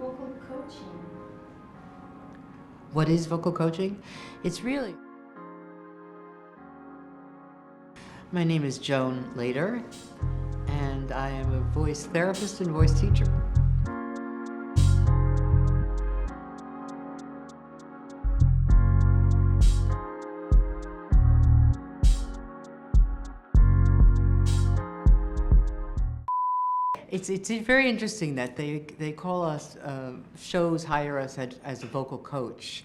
vocal coaching? What is vocal coaching? It's really... My name is Joan Lader, and I am a voice therapist and voice teacher. It's very interesting that they call us, shows hire us as a vocal coach.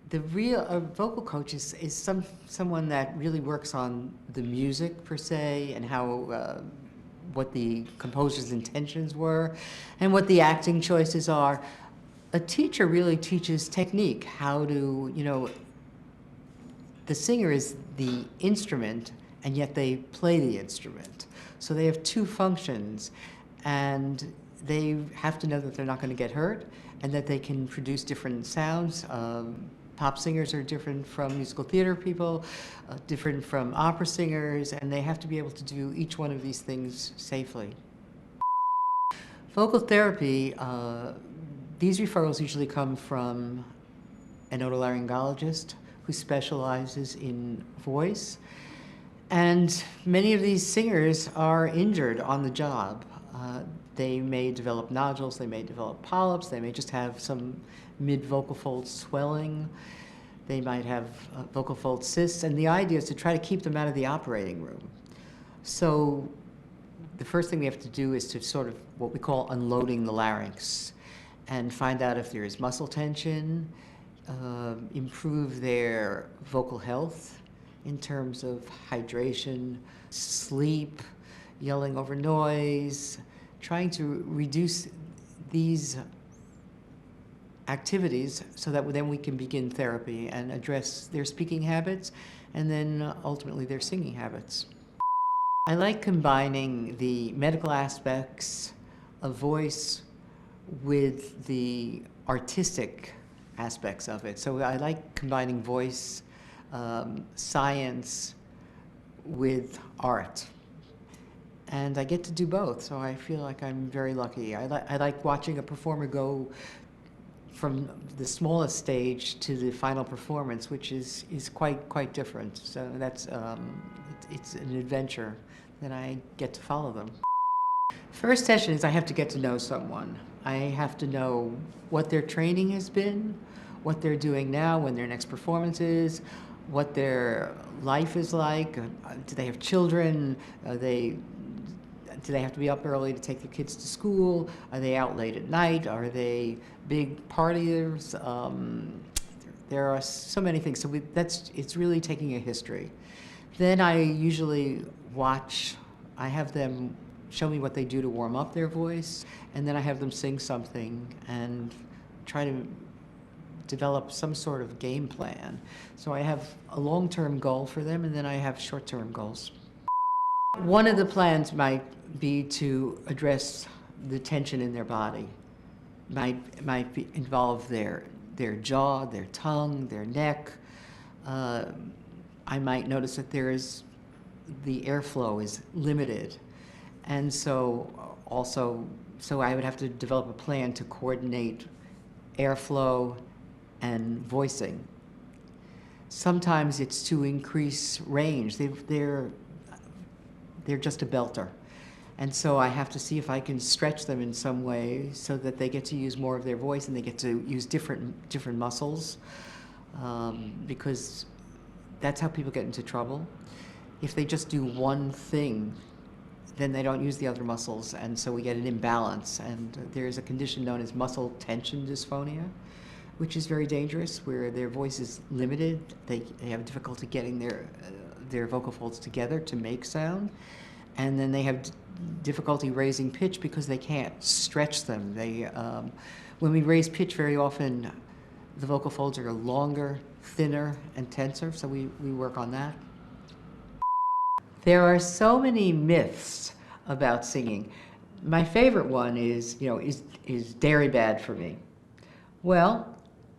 The real vocal coach is someone that really works on the music per se and how what the composer's intentions were and what the acting choices are. A teacher really teaches technique, how to, the singer is the instrument and yet they play the instrument. So they have two functions, and they have to know that they're not going to get hurt and that they can produce different sounds. Pop singers are different from musical theater people, different from opera singers, and they have to be able to do each one of these things safely. Vocal therapy, these referrals usually come from an otolaryngologist who specializes in voice. And many of these singers are injured on the job. They may develop nodules, they may develop polyps, they may just have some mid-vocal fold swelling, they might have vocal fold cysts, and the idea is to try to keep them out of the operating room. So the first thing we have to do is to sort of what we call unloading the larynx and find out if there is muscle tension, improve their vocal health in terms of hydration, sleep, yelling over noise, trying to reduce these activities so that then we can begin therapy and address their speaking habits and then ultimately their singing habits. I like combining the medical aspects of voice with the artistic aspects of it. So I like combining voice, science with art. And I get to do both, so I feel like I'm very lucky. I like watching a performer go from the smallest stage to the final performance, which is quite different. So that's it's an adventure that I get to follow them. First session is I have to get to know someone. I have to know what their training has been, what they're doing now, when their next performance is, what their life is like. Do they have children? Do they have to be up early to take their kids to school? Are they out late at night? Are they big partiers? There are so many things. So it's really taking a history. Then I usually I have them show me what they do to warm up their voice, and then I have them sing something and try to develop some sort of game plan. So I have a long-term goal for them, and then I have short-term goals. One of the plans might be to address the tension in their body. Might involve their jaw, their tongue, their neck. I might notice that the airflow is limited. And so I would have to develop a plan to coordinate airflow and voicing. Sometimes it's to increase range. They're just a belter. And so I have to see if I can stretch them in some way so that they get to use more of their voice and they get to use different muscles, because that's how people get into trouble. If they just do one thing, then they don't use the other muscles, and so we get an imbalance. And there's a condition known as muscle tension dysphonia, which is very dangerous, where their voice is limited. They have difficulty getting their vocal folds together to make sound, and then they have difficulty raising pitch because they can't stretch them. When we raise pitch, very often the vocal folds are longer, thinner, and tenser, so we work on that. There are so many myths about singing. My favorite one is dairy bad for me? Well,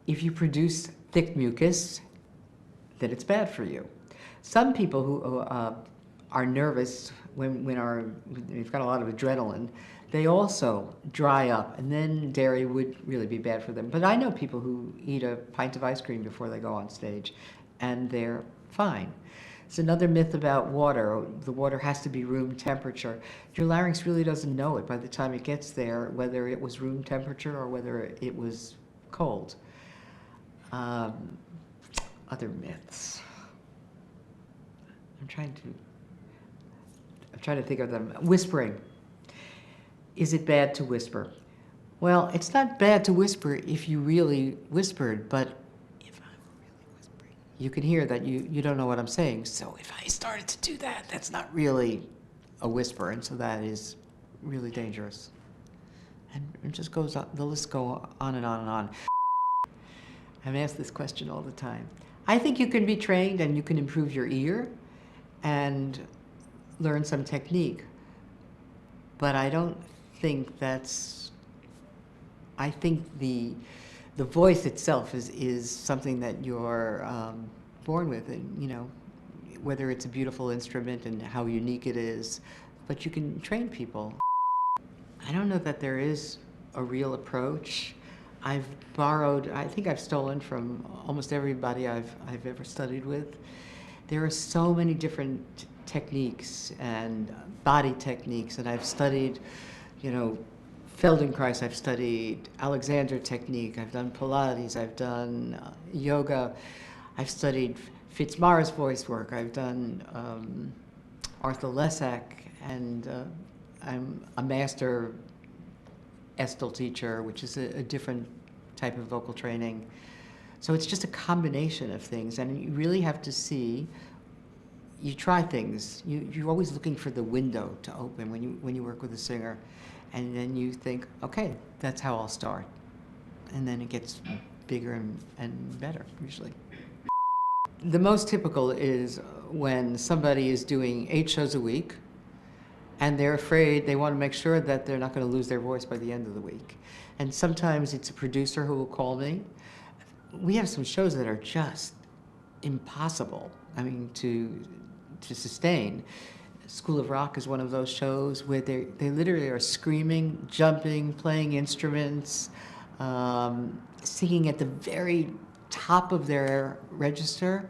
if you produce thick mucus, then it's bad for you. Some people who are nervous when we've got a lot of adrenaline, they also dry up, and then dairy would really be bad for them. But I know people who eat a pint of ice cream before they go on stage, and they're fine. It's another myth about water. The water has to be room temperature. Your larynx really doesn't know it by the time it gets there, whether it was room temperature or whether it was cold. Other myths. I'm trying to think of them. Whispering. Is it bad to whisper? Well, it's not bad to whisper if you really whispered, but if I'm really whispering, you can hear that you don't know what I'm saying. So if I started to do that, that's not really a whisper, and so that is really dangerous. And it just goes on, the list goes on and on and on. I'm asked this question all the time. I think you can be trained and you can improve your ear and learn some technique, but I don't think that's, I think the voice itself is something that you're born with, and you know, whether it's a beautiful instrument and how unique it is, but you can train people. I don't know that there is a real approach. I've borrowed, I think I've stolen from almost everybody I've ever studied with. There are so many different techniques and body techniques, and I've studied, you know, Feldenkrais, I've studied Alexander technique, I've done Pilates, I've done yoga, I've studied Fitzmaurice voice work, I've done Arthur Lessac, and I'm a master Estel teacher, which is a different type of vocal training. So it's just a combination of things, and you really have to see, you try things. You're always looking for the window to open when you work with a singer, and then you think, okay, that's how I'll start. And then it gets bigger and better, usually. The most typical is when somebody is doing 8 shows a week, and they're afraid, they want to make sure that they're not going to lose their voice by the end of the week. And sometimes it's a producer who will call me. We have some shows that are just impossible, I mean, to sustain. School of Rock is one of those shows where they literally are screaming, jumping, playing instruments, singing at the very top of their register.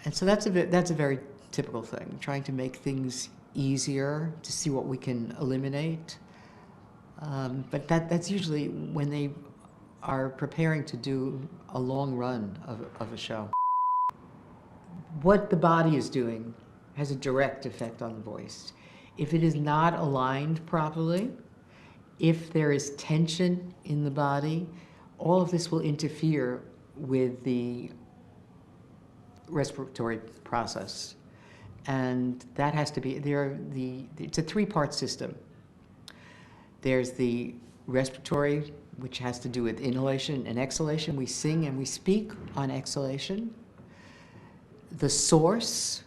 And so that's a very typical thing, trying to make things easier, to see what we can eliminate. But that's usually when they are preparing to do a long run of a show. What the body is doing has a direct effect on the voice. If it is not aligned properly, if there is tension in the body, all of this will interfere with the respiratory process. And that has to be, it's a 3-part system. There's the respiratory, which has to do with inhalation and exhalation. We sing and we speak on exhalation. The source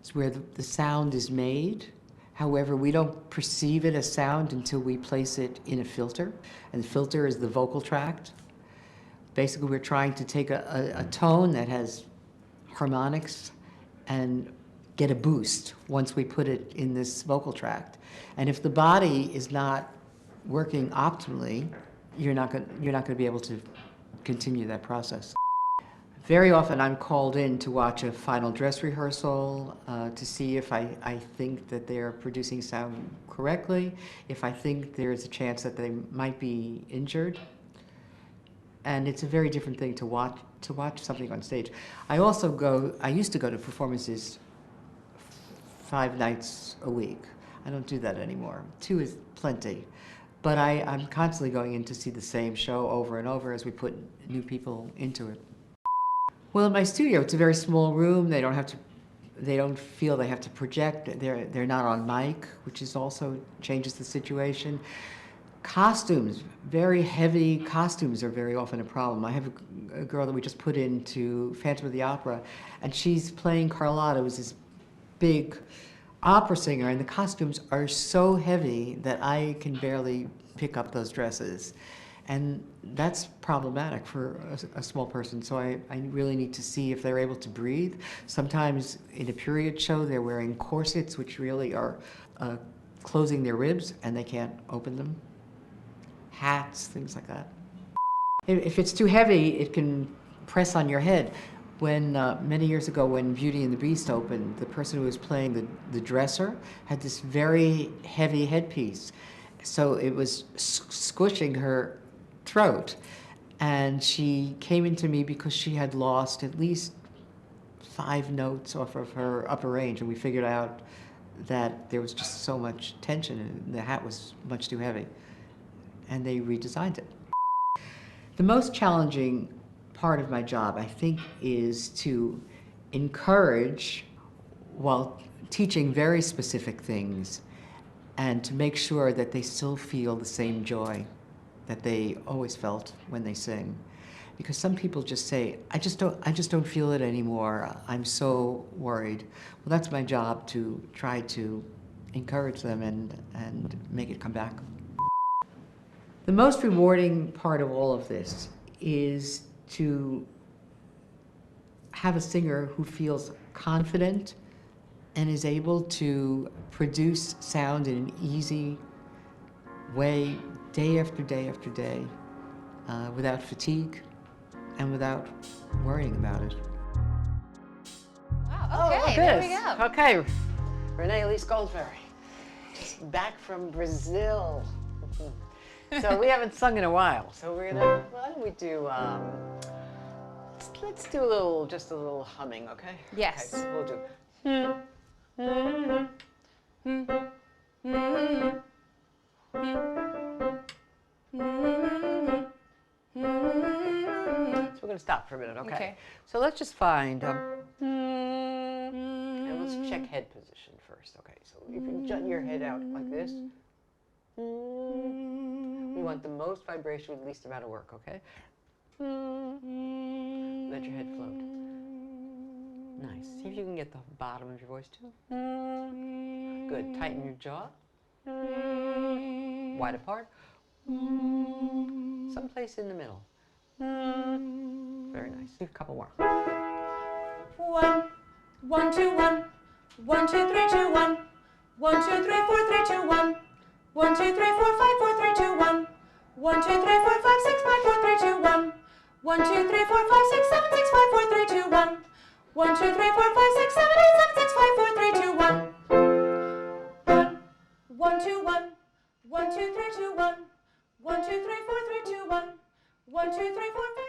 is where the sound is made. However, we don't perceive it as sound until we place it in a filter. And the filter is the vocal tract. Basically, we're trying to take a tone that has harmonics and get a boost once we put it in this vocal tract. And if the body is not working optimally, you're not going to be able to continue that process. Very often I'm called in to watch a final dress rehearsal to see if I think that they're producing sound correctly, if I think there's a chance that they might be injured. And it's a very different thing to watch something on stage. I used to go to performances 5 nights a week. I don't do that anymore. 2 is plenty. But I'm constantly going in to see the same show over and over as we put new people into it. Well, in my studio, it's a very small room. They don't feel they have to project. They're not on mic, which is also changes the situation. Costumes, very heavy costumes are very often a problem. I have a girl that we just put into Phantom of the Opera, and she's playing Carlotta, who's this big opera singer, and the costumes are so heavy that I can barely pick up those dresses. And that's problematic for a small person, so I really need to see if they're able to breathe. Sometimes in a period show, they're wearing corsets, which really are closing their ribs and they can't open them. Hats, things like that. If it's too heavy, it can press on your head. When, many years ago, when Beauty and the Beast opened, the person who was playing the dresser had this very heavy headpiece. So it was squishing her throat. And she came into me because she had lost at least 5 notes off of her upper range, and we figured out that there was just so much tension and the hat was much too heavy. And they redesigned it. The most challenging part of my job, I think, is to encourage, while teaching very specific things, and to make sure that they still feel the same joy that they always felt when they sing. Because some people just say, I just don't feel it anymore. I'm so worried. Well, that's my job, to try to encourage them and make it come back. The most rewarding part of all of this is to have a singer who feels confident and is able to produce sound in an easy way, day after day after day, without fatigue and without worrying about it. Wow, okay, look there at we this. go. Okay, Renee Elise Goldsberry, just back from Brazil. So we haven't sung in a while. So we're gonna, why don't we do, let's do just a little humming, okay? Yes. Okay, so we'll So we're gonna stop for a minute, okay? Okay. So let's just find, and let's check head position first, okay? So if you jut your head out like this, we want the most vibration with the least amount of work, okay? Let your head float. Nice. See if you can get the bottom of your voice too. Good. Tighten your jaw. Wide apart. Someplace in the middle. Very nice. Do a couple more. 1, 1, 2, 1, 1, 2, 3, 2, 1, 1, 2, 3, 4, 3, 2, 1, 1, 2, 3, 4, 5, 4, 3, 2, 1, 1, 2, 3, 4, 5, 6, 5, 4, 3, 2, 1, 1, 2, 3, 4, 5, 6, 7, 6, 5, 4, 3, 2, 1, 1, 2, 3, 4, 5, 6, 7, 8, 7, 6, 5, 4, 3, 2, 1, 1, 2, 1, 1, 2, 3, 2, 1, 1, 2, 3, 4, 3, 2, 1, 1, 2, 3, 4, 5.